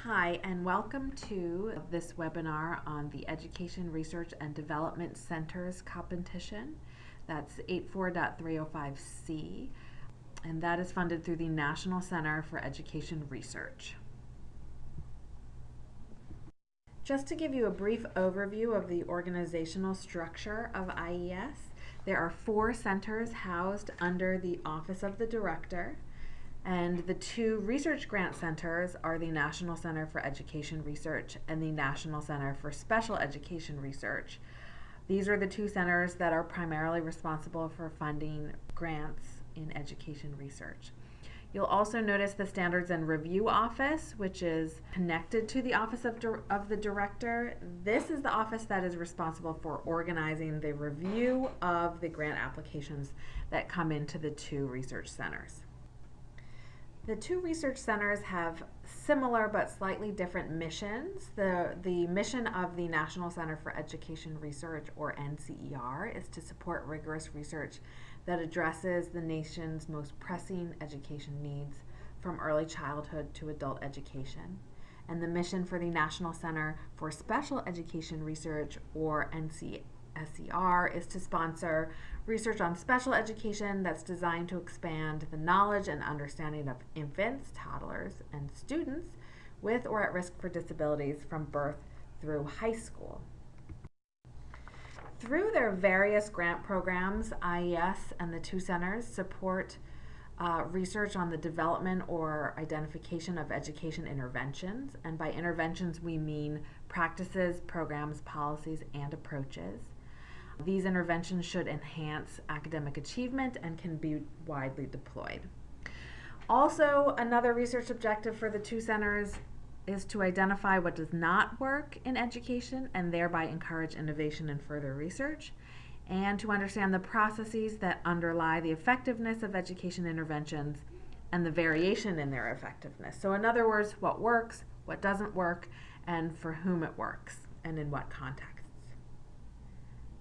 Hi, and welcome to this webinar on the Education Research and Development Centers competition. That's 84.305C, and that is funded through the National Center for Education Research. Just to give you a brief overview of the organizational structure of IES, there are 4 centers housed under the Office of the Director. And the 2 research grant centers are the National Center for Education Research and the National Center for Special Education Research. These are the 2 centers that are primarily responsible for funding grants in education research. You'll also notice the Standards and Review Office, which is connected to the Office of the Director. This is the office that is responsible for organizing the review of the grant applications that come into the 2 research centers. The 2 research centers have similar but slightly different missions. The mission of the National Center for Education Research, or NCER, is to support rigorous research that addresses the nation's most pressing education needs from early childhood to adult education. And the mission for the National Center for Special Education Research, or NCSER, is to sponsor research on special education that's designed to expand the knowledge and understanding of infants, toddlers, and students with or at risk for disabilities from birth through high school. Through their various grant programs, IES and the 2 centers support research on the development or identification of education interventions. And by interventions, we mean practices, programs, policies, and approaches. These interventions should enhance academic achievement and can be widely deployed. Also, another research objective for the 2 centers is to identify what does not work in education and thereby encourage innovation and further research, and to understand the processes that underlie the effectiveness of education interventions and the variation in their effectiveness. So in other words, what works, what doesn't work, and for whom it works, and in what contexts.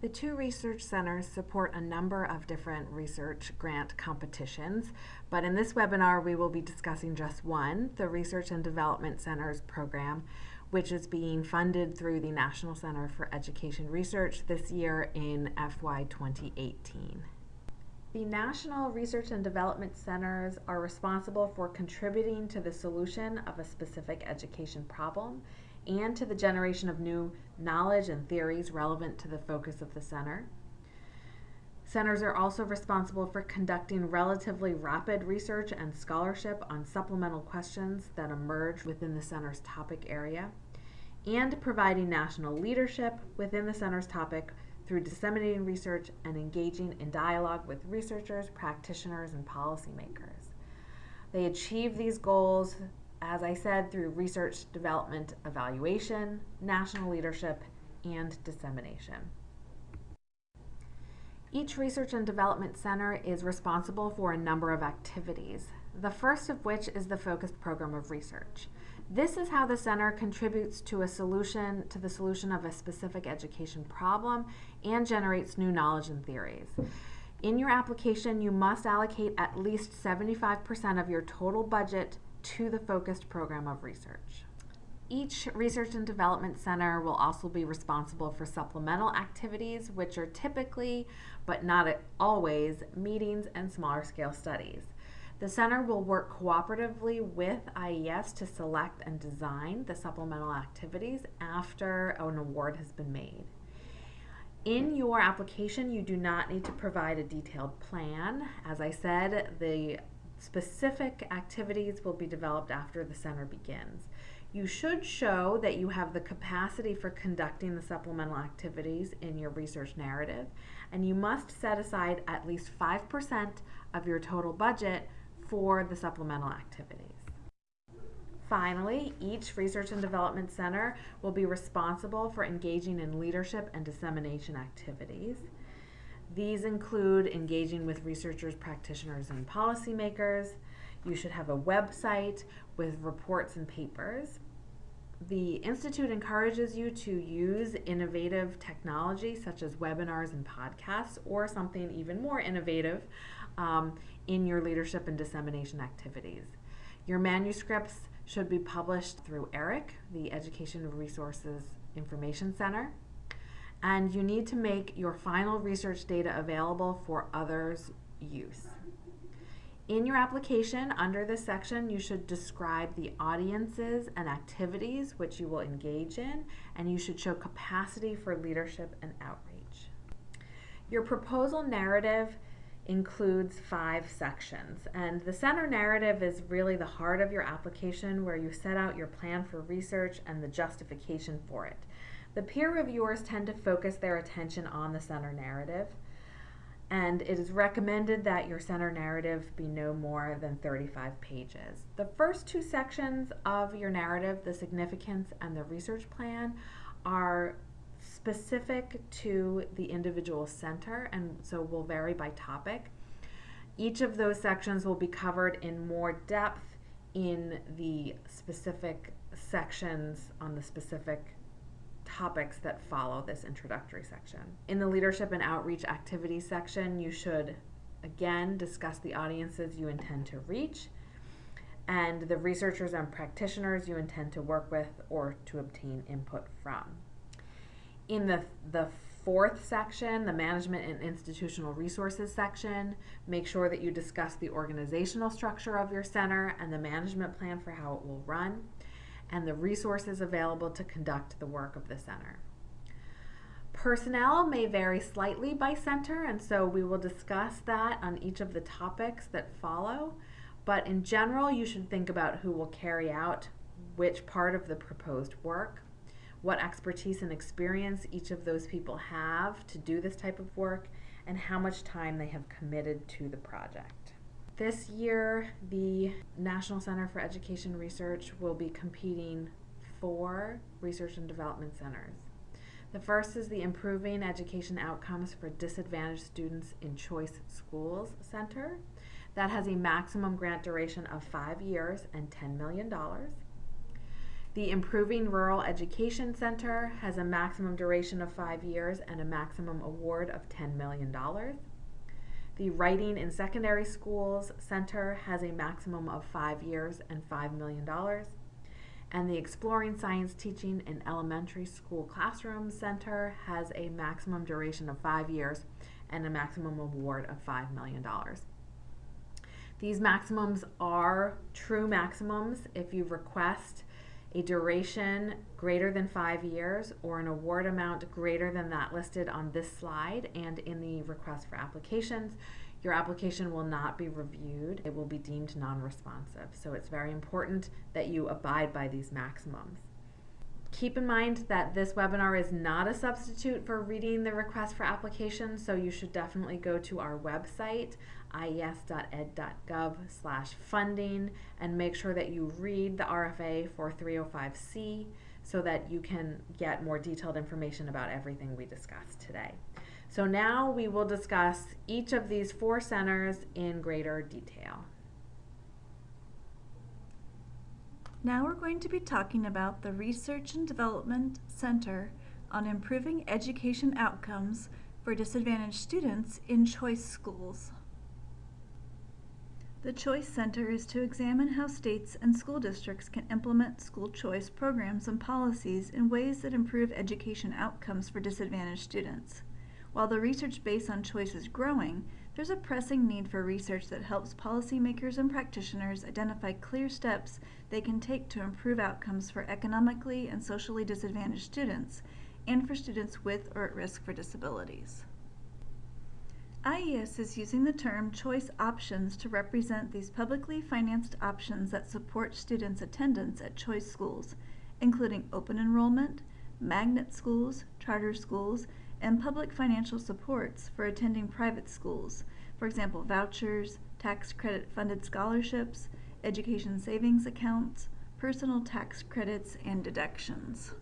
The 2 research centers support a number of different research grant competitions, but in this webinar we will be discussing just one, the Research and Development Centers program, which is being funded through the National Center for Education Research this year in FY 2018. The National Research and Development Centers are responsible for contributing to the solution of a specific education problem and to the generation of new knowledge and theories relevant to the focus of the center. Centers are also responsible for conducting relatively rapid research and scholarship on supplemental questions that emerge within the center's topic area, and providing national leadership within the center's topic through disseminating research and engaging in dialogue with researchers, practitioners, and policymakers. They achieve these goals, as I said, through research, development, evaluation, national leadership, and dissemination. Each research and development center is responsible for a number of activities, the first of which is the focused program of research. This is how the center contributes to the solution of a specific education problem and generates new knowledge and theories. In your application, you must allocate at least 75% of your total budget to the focused program of research. Each research and development center will also be responsible for supplemental activities, which are typically, but not always, meetings and smaller scale studies. The center will work cooperatively with IES to select and design the supplemental activities after an award has been made. In your application, you do not need to provide a detailed plan. As I said, the specific activities will be developed after the center begins. You should show that you have the capacity for conducting the supplemental activities in your research narrative, and you must set aside at least 5% of your total budget for the supplemental activities. Finally, each research and development center will be responsible for engaging in leadership and dissemination activities. These include engaging with researchers, practitioners, and policymakers. You should have a website with reports and papers. The Institute encourages you to use innovative technology such as webinars and podcasts, or something even more innovative in your leadership and dissemination activities. Your manuscripts should be published through ERIC, the Education Resources Information Center. And you need to make your final research data available for others' use. In your application, under this section, you should describe the audiences and activities which you will engage in, and you should show capacity for leadership and outreach. Your proposal narrative includes 5 sections, and the center narrative is really the heart of your application, where you set out your plan for research and the justification for it. The peer reviewers tend to focus their attention on the center narrative, and it is recommended that your center narrative be no more than 35 pages. The first 2 sections of your narrative, the significance and the research plan, are specific to the individual center, and so will vary by topic. Each of those sections will be covered in more depth in the specific sections on the specific topics that follow this introductory section. In the leadership and outreach activities section, you should again discuss the audiences you intend to reach and the researchers and practitioners you intend to work with or to obtain input from. In the 4th section, the management and institutional resources section, make sure that you discuss the organizational structure of your center and the management plan for how it will run, and the resources available to conduct the work of the center. Personnel may vary slightly by center, and so we will discuss that on each of the topics that follow, but in general, you should think about who will carry out which part of the proposed work, what expertise and experience each of those people have to do this type of work, and how much time they have committed to the project. This year, the National Center for Education Research will be competing 4 research and development centers. The first is the Improving Education Outcomes for Disadvantaged Students in Choice Schools Center. That has a maximum grant duration of 5 years and $10 million. The Improving Rural Education Center has a maximum duration of 5 years and a maximum award of $10 million. The Writing in Secondary Schools Center has a maximum of 5 years and $5 million. And the Exploring Science Teaching in Elementary School Classrooms Center has a maximum duration of 5 years and a maximum award of $5 million. These maximums are true maximums if you request a duration greater than 5 years or an award amount greater than that listed on this slide and in the request for applications. Your application will not be reviewed. It will be deemed non-responsive. So it's very important that you abide by these maximums. Keep in mind that this webinar is not a substitute for reading the request for applications, so you should definitely go to our website, ies.ed.gov/funding, and make sure that you read the RFA for 305C so that you can get more detailed information about everything we discussed today. So now we will discuss each of these 4 centers in greater detail. Now we're going to be talking about the Research and Development Center on Improving Education Outcomes for Disadvantaged Students in Choice Schools. The Choice Center is to examine how states and school districts can implement school choice programs and policies in ways that improve education outcomes for disadvantaged students. While the research base on choice is growing, there's a pressing need for research that helps policymakers and practitioners identify clear steps they can take to improve outcomes for economically and socially disadvantaged students and for students with or at risk for disabilities. IES is using the term choice options to represent these publicly financed options that support students' attendance at choice schools, including open enrollment, magnet schools, charter schools, and public financial supports for attending private schools, for example, vouchers, tax credit funded scholarships, education savings accounts, personal tax credits, and deductions.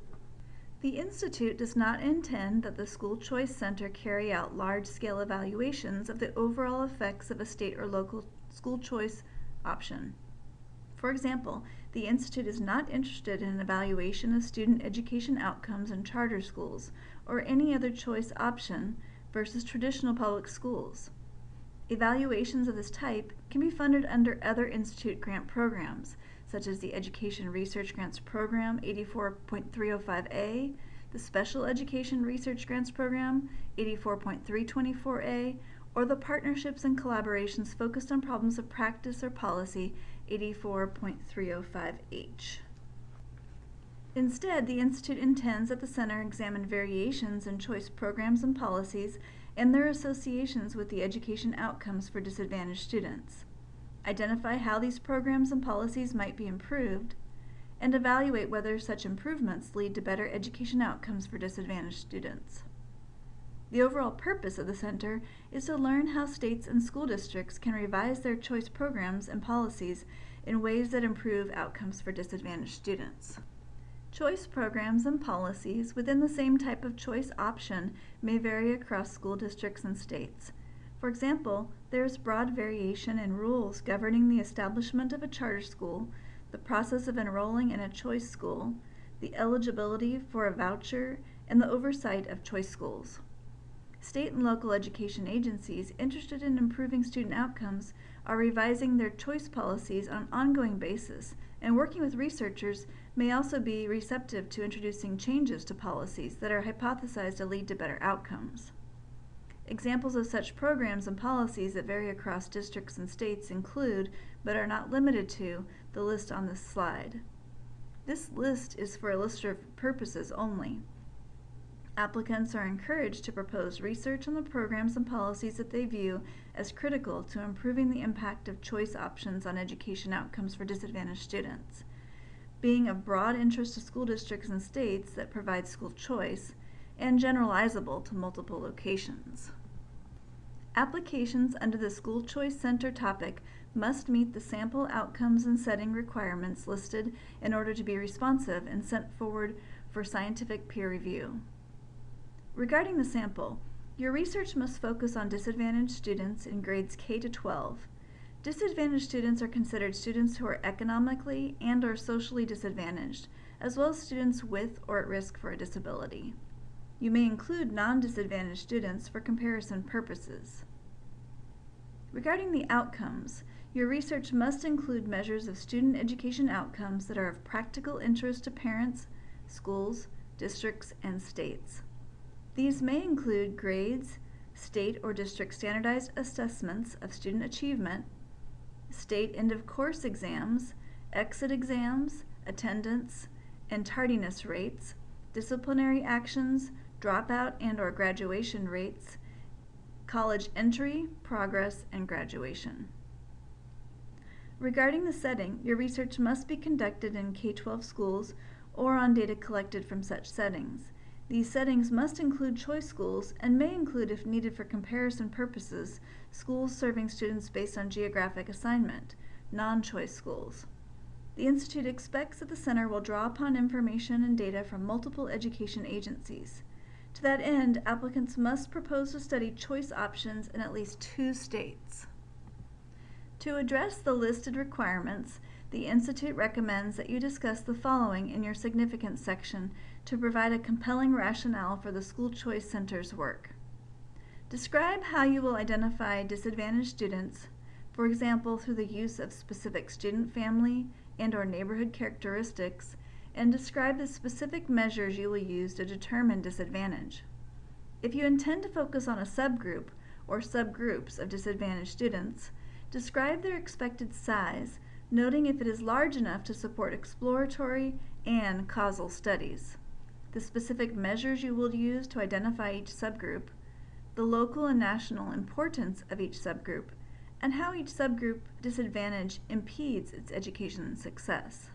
The Institute does not intend that the School Choice Center carry out large-scale evaluations of the overall effects of a state or local school choice option. For example, the Institute is not interested in an evaluation of student education outcomes in charter schools or any other choice option versus traditional public schools. Evaluations of this type can be funded under other Institute grant programs, such as the Education Research Grants Program 84.305A, the Special Education Research Grants Program 84.324A, or the Partnerships and Collaborations Focused on Problems of Practice or Policy 84.305H. Instead, the Institute intends that the Center examine variations in choice programs and policies and their associations with the education outcomes for disadvantaged students, identify how these programs and policies might be improved, and evaluate whether such improvements lead to better education outcomes for disadvantaged students. The overall purpose of the Center is to learn how states and school districts can revise their choice programs and policies in ways that improve outcomes for disadvantaged students. Choice programs and policies within the same type of choice option may vary across school districts and states. For example, there is broad variation in rules governing the establishment of a charter school, the process of enrolling in a choice school, the eligibility for a voucher, and the oversight of choice schools. State and local education agencies interested in improving student outcomes are revising their choice policies on an ongoing basis, and working with researchers may also be receptive to introducing changes to policies that are hypothesized to lead to better outcomes. Examples of such programs and policies that vary across districts and states include, but are not limited to, the list on this slide. This list is for illustrative purposes only. Applicants are encouraged to propose research on the programs and policies that they view as critical to improving the impact of choice options on education outcomes for disadvantaged students. Being of broad interest to school districts and states that provide school choice, and generalizable to multiple locations. Applications under the School Choice Center topic must meet the sample outcomes and setting requirements listed in order to be responsive and sent forward for scientific peer review. Regarding the sample, your research must focus on disadvantaged students in grades K to 12. Disadvantaged students are considered students who are economically and/or socially disadvantaged, as well as students with or at risk for a disability. You may include non-disadvantaged students for comparison purposes. Regarding the outcomes, your research must include measures of student education outcomes that are of practical interest to parents, schools, districts, and states. These may include grades, state or district standardized assessments of student achievement, state end-of-course exams, exit exams, attendance, and tardiness rates, disciplinary actions, dropout and/or graduation rates, college entry, progress, and graduation. Regarding the setting, your research must be conducted in K-12 schools or on data collected from such settings. These settings must include choice schools and may include, if needed for comparison purposes, schools serving students based on geographic assignment, non-choice schools. The Institute expects that the Center will draw upon information and data from multiple education agencies. To that end, applicants must propose to study choice options in at least 2 states. To address the listed requirements, the Institute recommends that you discuss the following in your significance section to provide a compelling rationale for the School Choice Center's work. Describe how you will identify disadvantaged students, for example, through the use of specific student family and/or neighborhood characteristics, and describe the specific measures you will use to determine disadvantage. If you intend to focus on a subgroup or subgroups of disadvantaged students, describe their expected size, noting if it is large enough to support exploratory and causal studies, the specific measures you will use to identify each subgroup, the local and national importance of each subgroup, and how each subgroup disadvantage impedes its education success.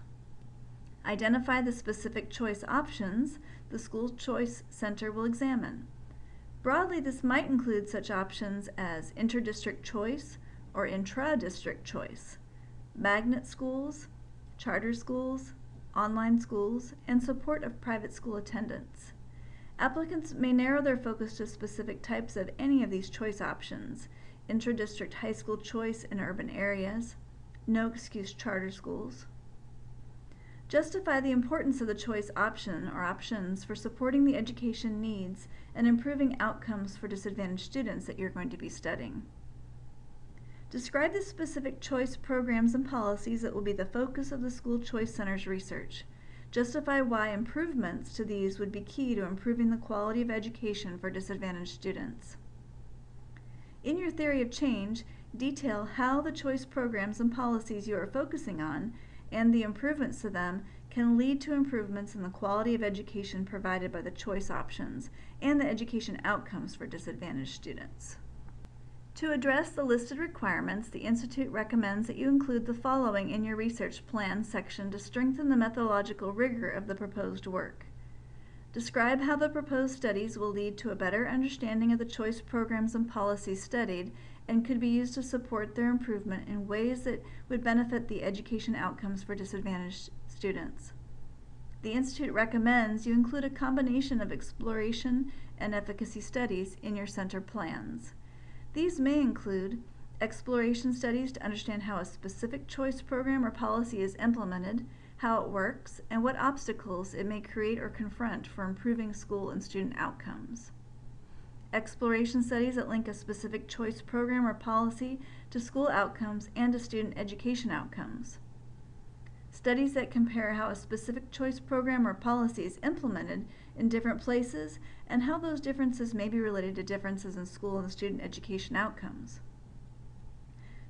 Identify the specific choice options the School Choice Center will examine. Broadly, this might include such options as interdistrict choice or intra-district choice, magnet schools, charter schools, online schools, and support of private school attendance. Applicants may narrow their focus to specific types of any of these choice options: intra-district high school choice in urban areas, no-excuse charter schools. Justify the importance of the choice option or options for supporting the education needs and improving outcomes for disadvantaged students that you're going to be studying. Describe the specific choice programs and policies that will be the focus of the School Choice Center's research. Justify why improvements to these would be key to improving the quality of education for disadvantaged students. In your theory of change, detail how the choice programs and policies you are focusing on and the improvements to them can lead to improvements in the quality of education provided by the choice options and the education outcomes for disadvantaged students. To address the listed requirements, the Institute recommends that you include the following in your research plan section to strengthen the methodological rigor of the proposed work. Describe how the proposed studies will lead to a better understanding of the choice programs and policies studied and could be used to support their improvement in ways that would benefit the education outcomes for disadvantaged students. The Institute recommends you include a combination of exploration and efficacy studies in your center plans. These may include exploration studies to understand how a specific choice program or policy is implemented, how it works, and what obstacles it may create or confront for improving school and student outcomes. Exploration studies that link a specific choice program or policy to school outcomes and to student education outcomes. Studies that compare how a specific choice program or policy is implemented in different places and how those differences may be related to differences in school and student education outcomes.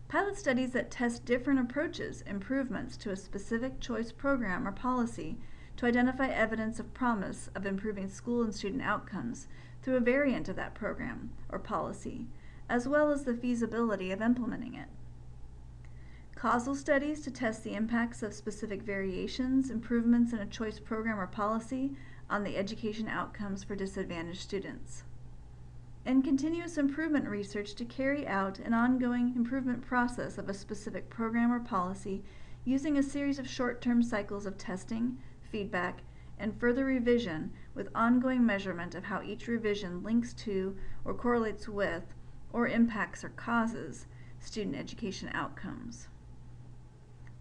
Pilot studies that test different approaches, improvements to a specific choice program or policy to identify evidence of promise of improving school and student outcomes through a variant of that program or policy, as well as the feasibility of implementing it. Causal studies to test the impacts of specific variations, improvements in a choice program or policy on the education outcomes for disadvantaged students. And continuous improvement research to carry out an ongoing improvement process of a specific program or policy using a series of short-term cycles of testing, feedback, and further revision with ongoing measurement of how each revision links to or correlates with or impacts or causes student education outcomes.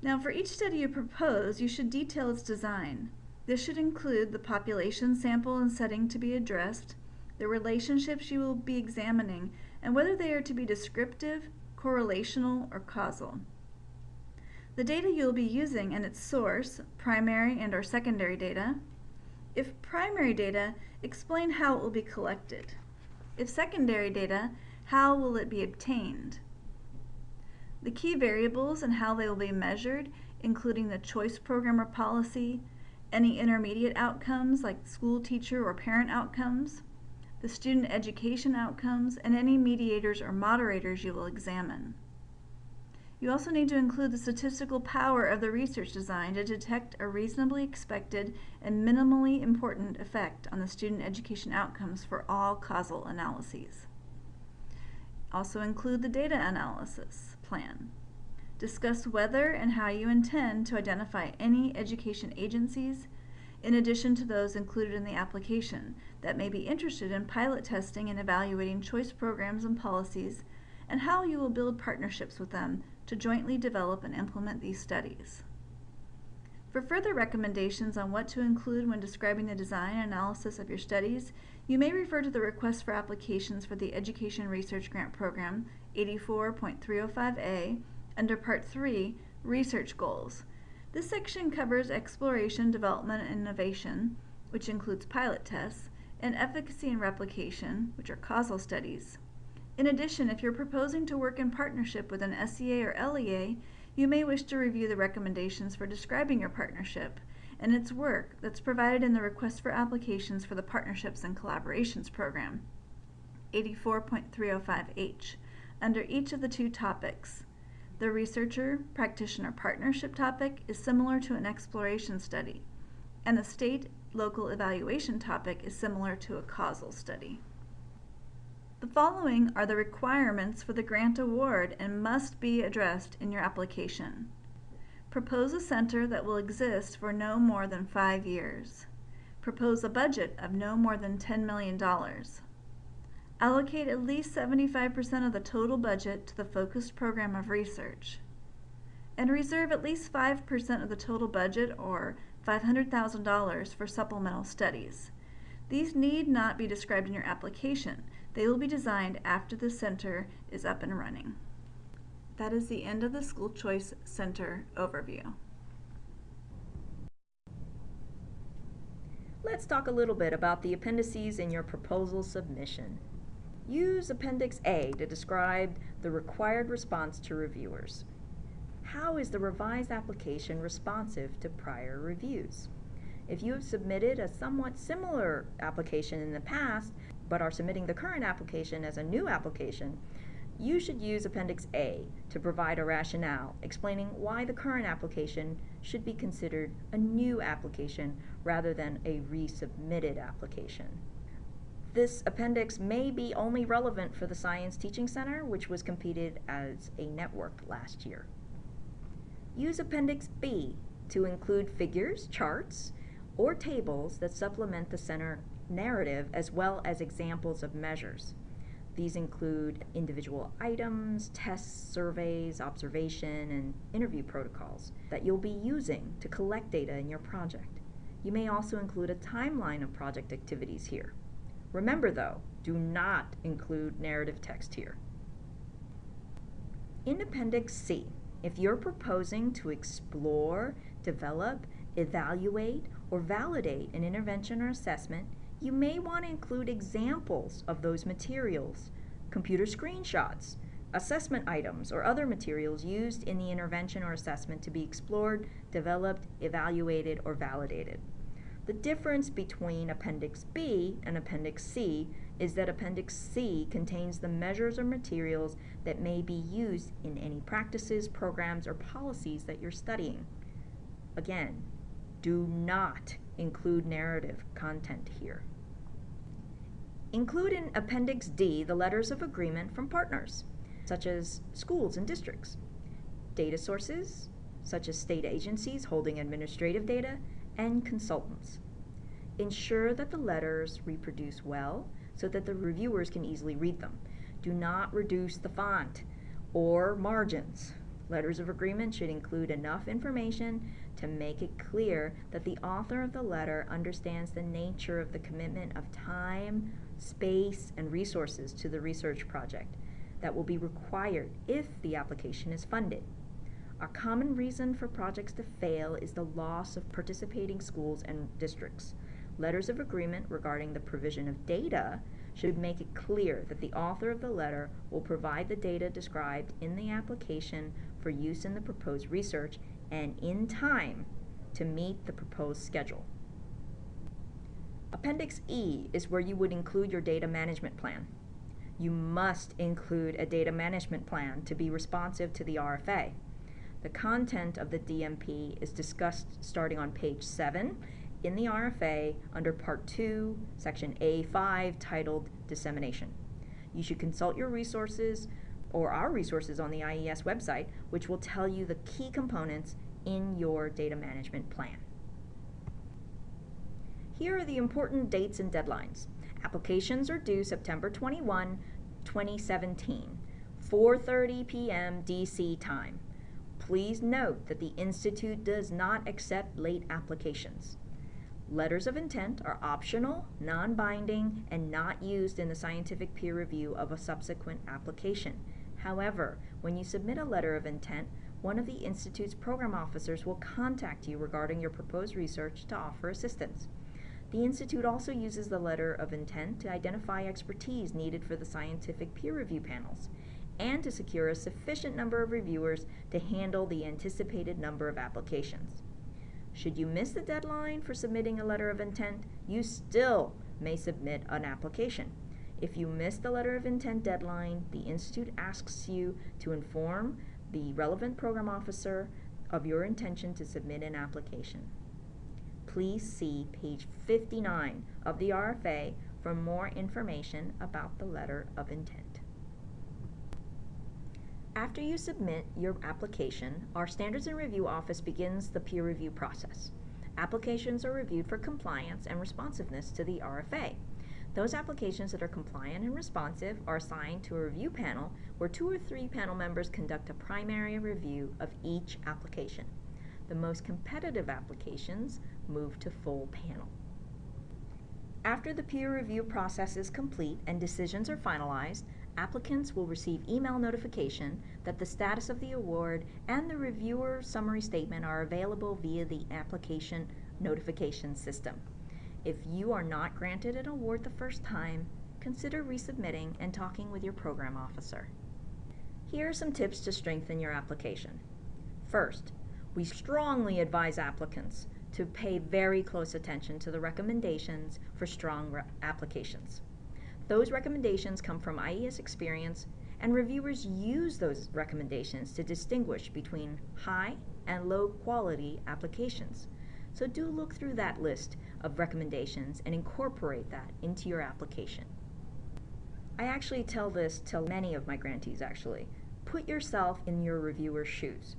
Now, for each study you propose, you should detail its design. This should include the population sample and setting to be addressed, the relationships you will be examining, and whether they are to be descriptive, correlational, or causal. The data you will be using and its source, primary and/or secondary data. If primary data, explain how it will be collected. If secondary data, how will it be obtained? The key variables and how they will be measured, including the choice program or policy, any intermediate outcomes like school teacher or parent outcomes, the student education outcomes, and any mediators or moderators you will examine. You also need to include the statistical power of the research design to detect a reasonably expected and minimally important effect on the student education outcomes for all causal analyses. Also include the data analysis plan. Discuss whether and how you intend to identify any education agencies, in addition to those included in the application, that may be interested in pilot testing and evaluating choice programs and policies, and how you will build partnerships with them to jointly develop and implement these studies. For further recommendations on what to include when describing the design and analysis of your studies, you may refer to the Request for Applications for the Education Research Grant Program 84.305A under Part 3, Research Goals. This section covers exploration, development, and innovation, which includes pilot tests, and efficacy and replication, which are causal studies. In addition, if you're proposing to work in partnership with an SEA or LEA, you may wish to review the recommendations for describing your partnership and its work that's provided in the Request for Applications for the Partnerships and Collaborations Program, 84.305H, under each of the two topics. The researcher-practitioner partnership topic is similar to an exploration study, and the state-local evaluation topic is similar to a causal study. The following are the requirements for the grant award and must be addressed in your application. Propose a center that will exist for no more than 5 years. Propose a budget of no more than $10 million. Allocate at least 75% of the total budget to the focused program of research. And reserve at least 5% of the total budget, or $500,000, for supplemental studies. These need not be described in your application. They will be designed after the center is up and running. That is the end of the School Choice Center overview. Let's talk a little bit about the appendices in your proposal submission. Use Appendix A to describe the required response to reviewers. How is the revised application responsive to prior reviews? If you have submitted a somewhat similar application in the past, but are submitting the current application as a new application, you should use Appendix A to provide a rationale explaining why the current application should be considered a new application rather than a resubmitted application. This appendix may be only relevant for the Science Teaching Center, which was competed as a network last year. Use Appendix B to include figures, charts, or tables that supplement the center narrative as well as examples of measures. These include individual items, tests, surveys, observation, and interview protocols that you'll be using to collect data in your project. You may also include a timeline of project activities here. Remember though, do not include narrative text here. In Appendix C, if you're proposing to explore, develop, evaluate, or validate an intervention or assessment, you may want to include examples of those materials, computer screenshots, assessment items, or other materials used in the intervention or assessment to be explored, developed, evaluated, or validated. The difference between Appendix B and Appendix C is that Appendix C contains the measures or materials that may be used in any practices, programs, or policies that you're studying. Again, do not include narrative content here. Include in Appendix D the letters of agreement from partners, such as schools and districts, data sources, such as state agencies holding administrative data, and consultants. Ensure that the letters reproduce well so that the reviewers can easily read them. Do not reduce the font or margins. Letters of agreement should include enough information to make it clear that the author of the letter understands the nature of the commitment of time, space, and resources to the research project that will be required if the application is funded. A common reason for projects to fail is the loss of participating schools and districts. Letters of agreement regarding the provision of data should make it clear that the author of the letter will provide the data described in the application for use in the proposed research and in time to meet the proposed schedule. Appendix E is where you would include your data management plan. You must include a data management plan to be responsive to the RFA. The content of the DMP is discussed starting on page 7 in the RFA under Part 2, Section A5, titled Dissemination. You should consult your resources or our resources on the IES website, which will tell you the key components in your data management plan. Here are the important dates and deadlines. Applications are due September 21, 2017, 4:30 p.m. DC time. Please note that the Institute does not accept late applications. Letters of intent are optional, non-binding, and not used in the scientific peer review of a subsequent application. However, when you submit a letter of intent, one of the Institute's program officers will contact you regarding your proposed research to offer assistance. The Institute also uses the letter of intent to identify expertise needed for the scientific peer review panels and to secure a sufficient number of reviewers to handle the anticipated number of applications. Should you miss the deadline for submitting a letter of intent, you still may submit an application. If you miss the letter of intent deadline, the Institute asks you to inform the relevant program officer of your intention to submit an application. Please see page 59 of the RFA for more information about the letter of intent. After you submit your application, our Standards and Review Office begins the peer review process. Applications are reviewed for compliance and responsiveness to the RFA. Those applications that are compliant and responsive are assigned to a review panel where 2 or 3 panel members conduct a primary review of each application. The most competitive applications move to full panel. After the peer review process is complete and decisions are finalized, applicants will receive email notification that the status of the award and the reviewer summary statement are available via the application notification system. If you are not granted an award the first time, consider resubmitting and talking with your program officer. Here are some tips to strengthen your application. First, we strongly advise applicants to pay very close attention to the recommendations for strong applications. Those recommendations come from IES experience, and reviewers use those recommendations to distinguish between high and low quality applications. So do look through that list of recommendations and incorporate that into your application. I actually tell this to many of my grantees actually. Put yourself in your reviewer's shoes.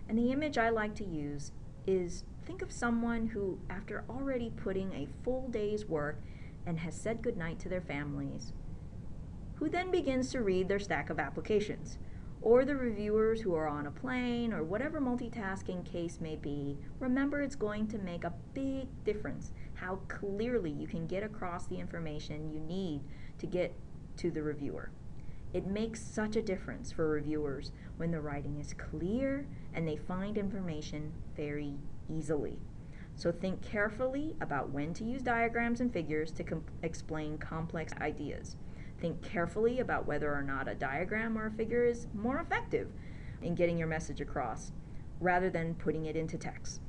And the image I like to use is, think of someone who, after already putting a full day's work and has said goodnight to their families, who then begins to read their stack of applications. Or the reviewers who are on a plane or whatever multitasking case may be, remember it's going to make a big difference how clearly you can get across the information you need to get to the reviewer. It makes such a difference for reviewers when the writing is clear and they find information very easily. So think carefully about when to use diagrams and figures to explain complex ideas. Think carefully about whether or not a diagram or a figure is more effective in getting your message across, rather than putting it into text.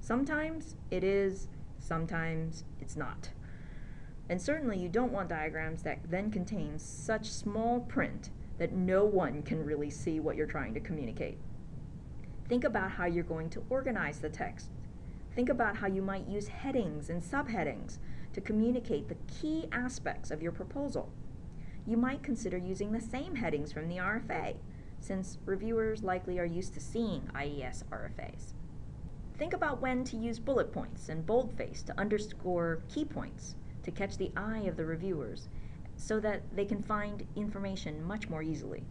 Sometimes it is, sometimes it's not. And certainly you don't want diagrams that then contain such small print that no one can really see what you're trying to communicate. Think about how you're going to organize the text. Think about how you might use headings and subheadings to communicate the key aspects of your proposal. You might consider using the same headings from the RFA, since reviewers likely are used to seeing IES RFAs. Think about when to use bullet points and boldface to underscore key points to catch the eye of the reviewers so that they can find information much more easily.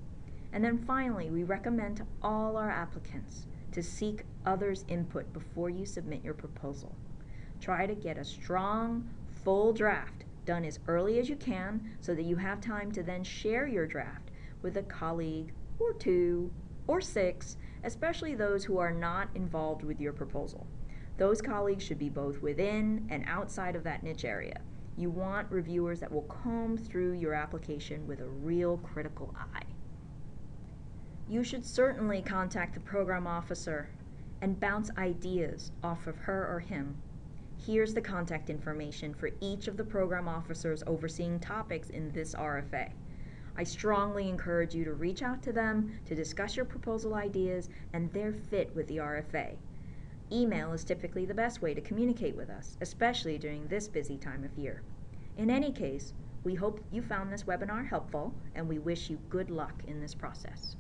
And then finally, we recommend to all our applicants to seek others' input before you submit your proposal. Try to get a strong, full draft done as early as you can so that you have time to then share your draft with a colleague or 2 or 6, especially those who are not involved with your proposal. Those colleagues should be both within and outside of that niche area. You want reviewers that will comb through your application with a real critical eye. You should certainly contact the program officer and bounce ideas off of her or him. Here's the contact information for each of the program officers overseeing topics in this RFA. I strongly encourage you to reach out to them to discuss your proposal ideas and their fit with the RFA. Email is typically the best way to communicate with us, especially during this busy time of year. In any case, we hope you found this webinar helpful, and we wish you good luck in this process.